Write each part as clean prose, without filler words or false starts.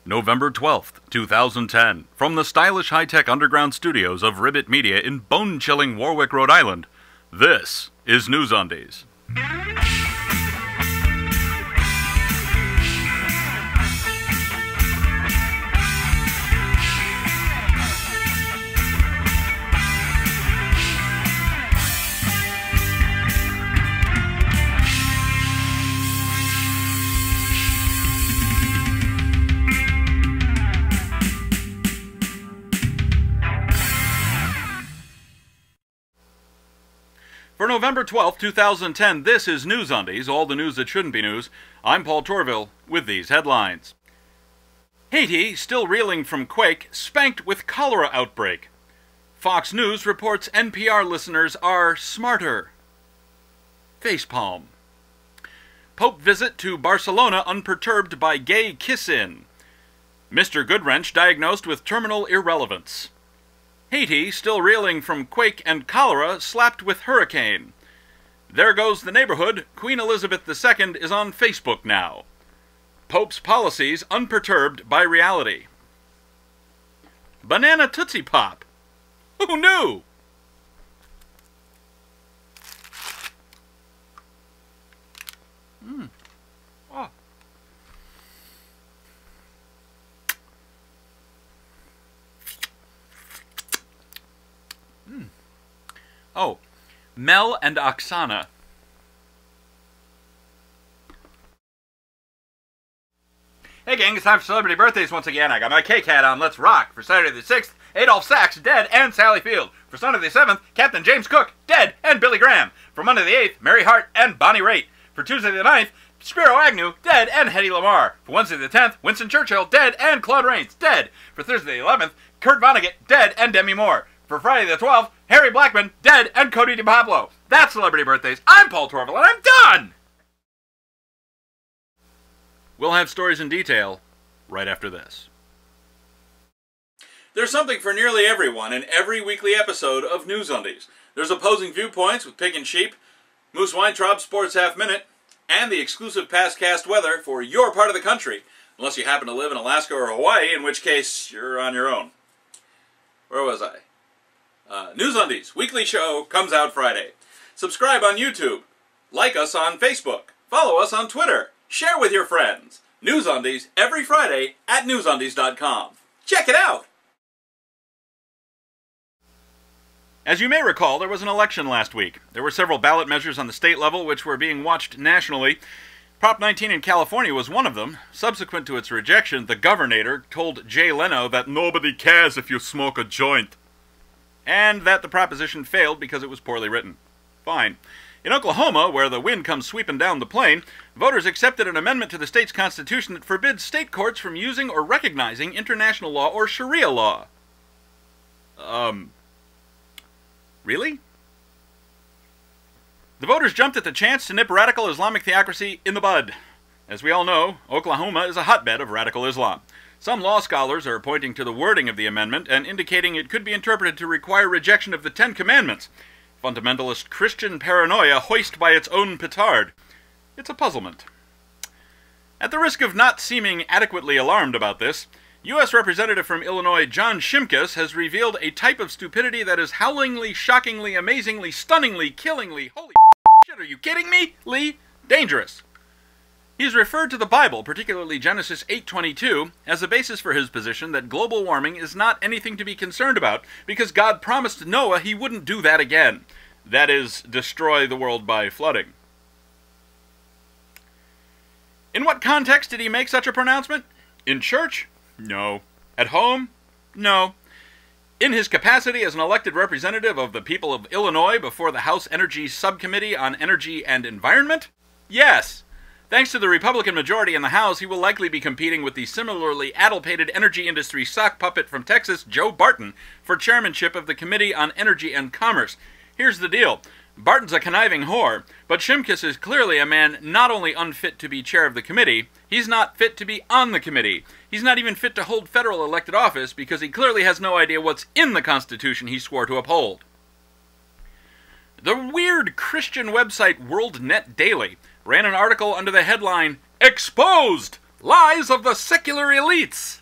November 12th, 2010, from the stylish high-tech underground studios of Ribbit Media in bone-chilling Warwick, Rhode Island, this is NewsUndies. For November 12th, 2010, this is NewsUndies, all the news that shouldn't be news. I'm Paul Torville with these headlines. Haiti, still reeling from quake, spanked with cholera outbreak. Fox News reports NPR listeners are smarter. Facepalm. Pope visit to Barcelona unperturbed by gay kiss-in. Mr. Goodwrench diagnosed with terminal irrelevance. Haiti, still reeling from quake and cholera, slapped with hurricane. There goes the neighborhood. Queen Elizabeth II is on Facebook now. Pope's policies unperturbed by reality. Banana Tootsie Pop. Who knew? Oh. Oh, Mel and Oksana. Hey gang, it's time for celebrity birthdays once again. I got my cake hat on. Let's rock. For Saturday the 6th, Adolph Sachs, dead, and Sally Field. For Sunday the 7th, Captain James Cook, dead, and Billy Graham. For Monday the 8th, Mary Hart and Bonnie Raitt. For Tuesday the 9th, Spiro Agnew, dead, and Hedy Lamarr. For Wednesday the 10th, Winston Churchill, dead, and Claude Rains, dead. For Thursday the 11th, Kurt Vonnegut, dead, and Demi Moore. For Friday the 12th, Harry Blackman, dead, and Cody DiPablo. That's celebrity birthdays. I'm Paul Torville, and I'm done! We'll have stories in detail right after this. There's something for nearly everyone in every weekly episode of NewsUndies. There's opposing viewpoints with Pig and Sheep, Moose Weintraub's Sports Half Minute, and the exclusive past cast weather for your part of the country, unless you happen to live in Alaska or Hawaii, in which case you're on your own. Where was I? NewsUndies weekly show comes out Friday. Subscribe on YouTube. Like us on Facebook. Follow us on Twitter. Share with your friends. NewsUndies every Friday at NewsUndies.com. Check it out! As you may recall, there was an election last week. There were several ballot measures on the state level which were being watched nationally. Prop 19 in California was one of them. Subsequent to its rejection, the governor told Jay Leno that nobody cares if you smoke a joint. And that the proposition failed because it was poorly written. Fine. In Oklahoma, where the wind comes sweeping down the plain, voters accepted an amendment to the state's constitution that forbids state courts from using or recognizing international law or Sharia law. Really? The voters jumped at the chance to nip radical Islamic theocracy in the bud. As we all know, Oklahoma is a hotbed of radical Islam. Some law scholars are pointing to the wording of the amendment and indicating it could be interpreted to require rejection of the Ten Commandments. Fundamentalist Christian paranoia hoist by its own petard. It's a puzzlement. At the risk of not seeming adequately alarmed about this, U.S. Representative from Illinois John Shimkus has revealed a type of stupidity that is howlingly, shockingly, amazingly, stunningly, killingly, holy shit, are you kidding me? Dangerous. He's referred to the Bible, particularly Genesis 8:22, as a basis for his position that global warming is not anything to be concerned about, because God promised Noah he wouldn't do that again. That is, destroy the world by flooding. In what context did he make such a pronouncement? In church? No. At home? No. In his capacity as an elected representative of the people of Illinois before the House Energy Subcommittee on Energy and Environment? Yes. Thanks to the Republican majority in the House, he will likely be competing with the similarly addlepated energy industry sock puppet from Texas, Joe Barton, for chairmanship of the Committee on Energy and Commerce. Here's the deal. Barton's a conniving whore, but Shimkus is clearly a man not only unfit to be chair of the committee, he's not fit to be on the committee. He's not even fit to hold federal elected office because he clearly has no idea what's in the Constitution he swore to uphold. The weird Christian website WorldNet Daily ran an article under the headline, "Exposed! Lies of the Secular Elites.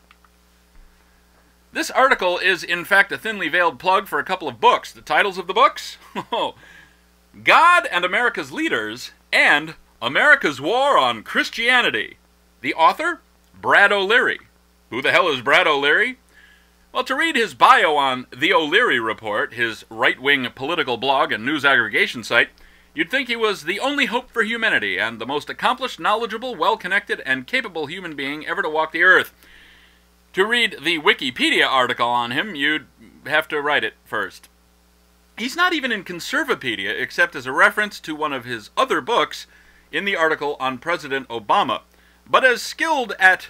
This article is, in fact, a thinly veiled plug for a couple of books. The titles of the books? God and America's Leaders and America's War on Christianity. The author? Brad O'Leary. Who the hell is Brad O'Leary? Well, to read his bio on The O'Leary Report, his right-wing political blog and news aggregation site, you'd think he was the only hope for humanity and the most accomplished, knowledgeable, well-connected, and capable human being ever to walk the earth. To read the Wikipedia article on him, you'd have to write it first. He's not even in Conservapedia, except as a reference to one of his other books in the article on President Obama. But as skilled at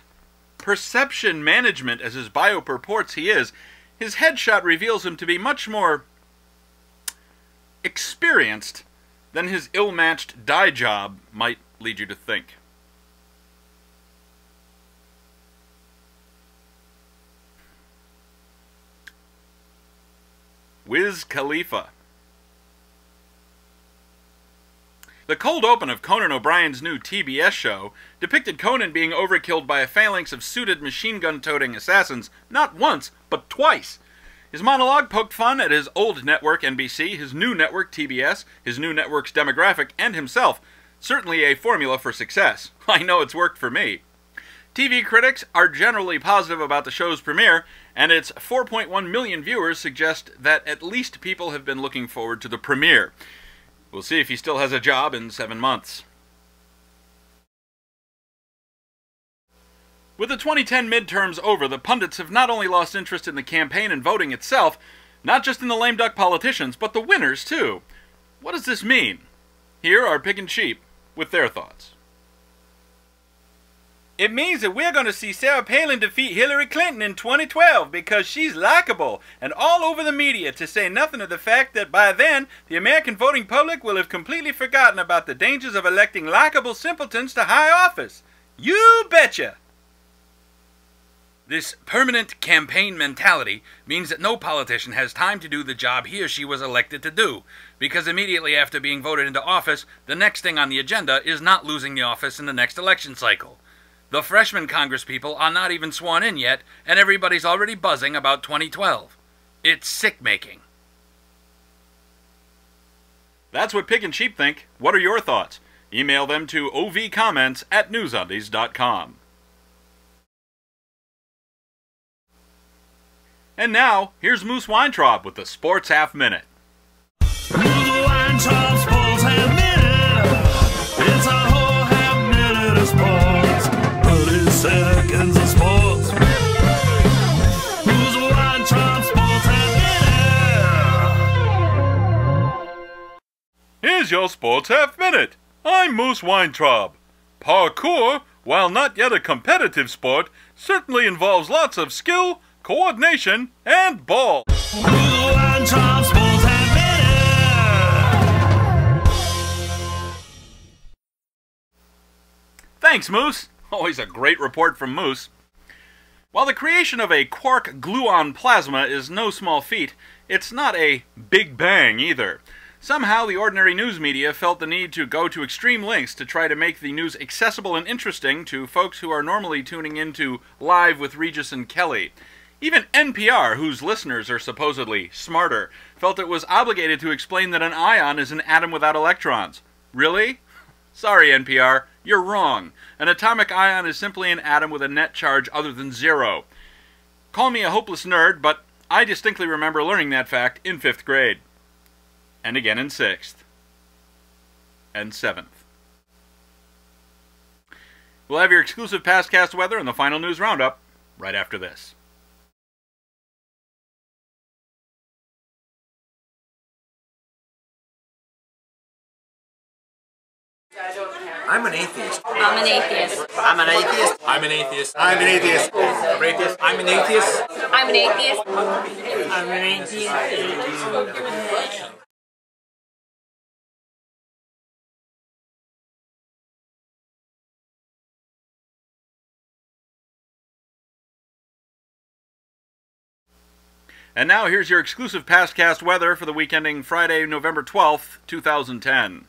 perception management as his bio purports he is, his headshot reveals him to be much more experienced than his ill-matched dye job might lead you to think. Wiz Khalifa. The cold open of Conan O'Brien's new TBS show depicted Conan being overkilled by a phalanx of suited machine-gun-toting assassins not once, but twice. His monologue poked fun at his old network NBC, his new network TBS, his new network's demographic, and himself. Certainly a formula for success. I know it's worked for me. TV critics are generally positive about the show's premiere, and its 4.1 million viewers suggest that at least people have been looking forward to the premiere. We'll see if he still has a job in 7 months. With the 2010 midterms over, the pundits have not only lost interest in the campaign and voting itself, not just in the lame duck politicians, but the winners too. What does this mean? Here are Pig and Sheep with their thoughts. It means that we're going to see Sarah Palin defeat Hillary Clinton in 2012 because she's likable and all over the media, to say nothing of the fact that by then, the American voting public will have completely forgotten about the dangers of electing likable simpletons to high office. You betcha! This permanent campaign mentality means that no politician has time to do the job he or she was elected to do, because immediately after being voted into office, the next thing on the agenda is not losing the office in the next election cycle. The freshman congresspeople are not even sworn in yet, and everybody's already buzzing about 2012. It's sick-making. That's what Pig and Sheep think. What are your thoughts? Email them to ovcomments@newsundies.com. And now, here's Moose Weintraub with the Sports Half Minute. Moose Weintraub Sports Half Minute. It's a whole half minute of sports. 30 seconds of sports. Moose Weintraub Sports Half Minute. Here's your Sports Half Minute. I'm Moose Weintraub. Parkour, while not yet a competitive sport, certainly involves lots of skill, coordination, and ball. Moose Weintraub Sports Half Minute. Thanks, Moose. Always a great report from Moose. While the creation of a quark gluon plasma is no small feat, it's not a Big Bang either. Somehow the ordinary news media felt the need to go to extreme lengths to try to make the news accessible and interesting to folks who are normally tuning into Live with Regis and Kelly. Even NPR, whose listeners are supposedly smarter, felt it was obligated to explain that an ion is an atom without electrons. Really? Sorry, NPR, you're wrong. An atomic ion is simply an atom with a net charge other than 0. Call me a hopeless nerd, but I distinctly remember learning that fact in 5th grade. And again in 6th. And 7th. We'll have your exclusive pastcast weather and the final news roundup right after this. I'm an atheist. I'm an atheist. I'm an atheist. I'm an atheist. I'm an atheist. I'm an atheist. I'm an atheist. I'm an atheist. And now here's your exclusive pastcast weather for the week ending Friday, November 12th, 2010.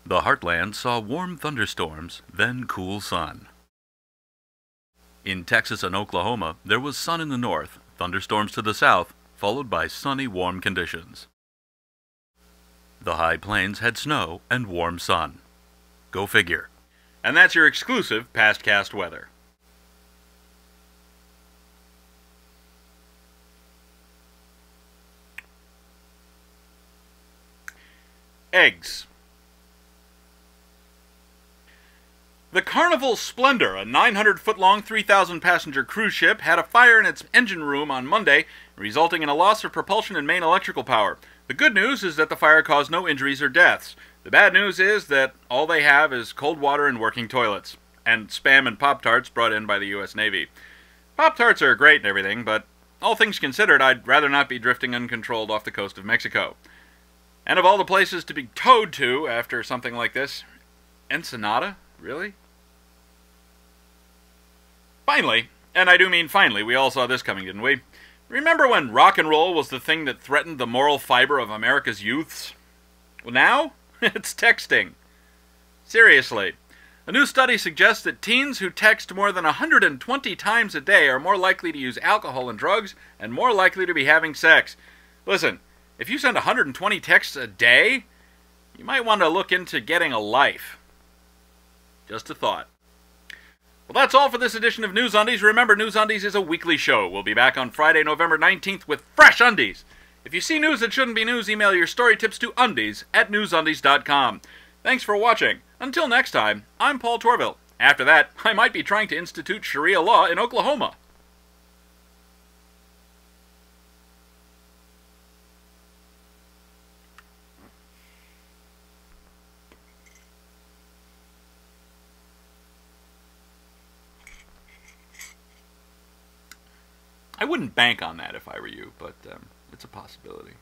The heartland saw warm thunderstorms, then cool sun. In Texas and Oklahoma, there was sun in the north, thunderstorms to the south, followed by sunny, warm conditions. The high plains had snow and warm sun. Go figure. And that's your exclusive pastcast weather. Eggs. The Carnival Splendor, a 900-foot-long, 3,000-passenger cruise ship, had a fire in its engine room on Monday, resulting in a loss of propulsion and main electrical power. The good news is that the fire caused no injuries or deaths. The bad news is that all they have is cold water and working toilets, and Spam and Pop-Tarts brought in by the U.S. Navy. Pop-Tarts are great and everything, but all things considered, I'd rather not be drifting uncontrolled off the coast of Mexico. And of all the places to be towed to after something like this, Ensenada? Really? Finally, and I do mean finally, we all saw this coming, didn't we? Remember when rock and roll was the thing that threatened the moral fiber of America's youths? Well, now, it's texting. Seriously. A new study suggests that teens who text more than 120 times a day are more likely to use alcohol and drugs and more likely to be having sex. Listen, if you send 120 texts a day, you might want to look into getting a life. Just a thought. Well, that's all for this edition of News Undies. Remember, News Undies is a weekly show. We'll be back on Friday, November 19th with fresh undies. If you see news that shouldn't be news, email your story tips to undies@newsundies.com. Thanks for watching. Until next time, I'm Paul Torville. After that, I might be trying to institute Sharia law in Oklahoma. I wouldn't bank on that if I were you, but it's a possibility.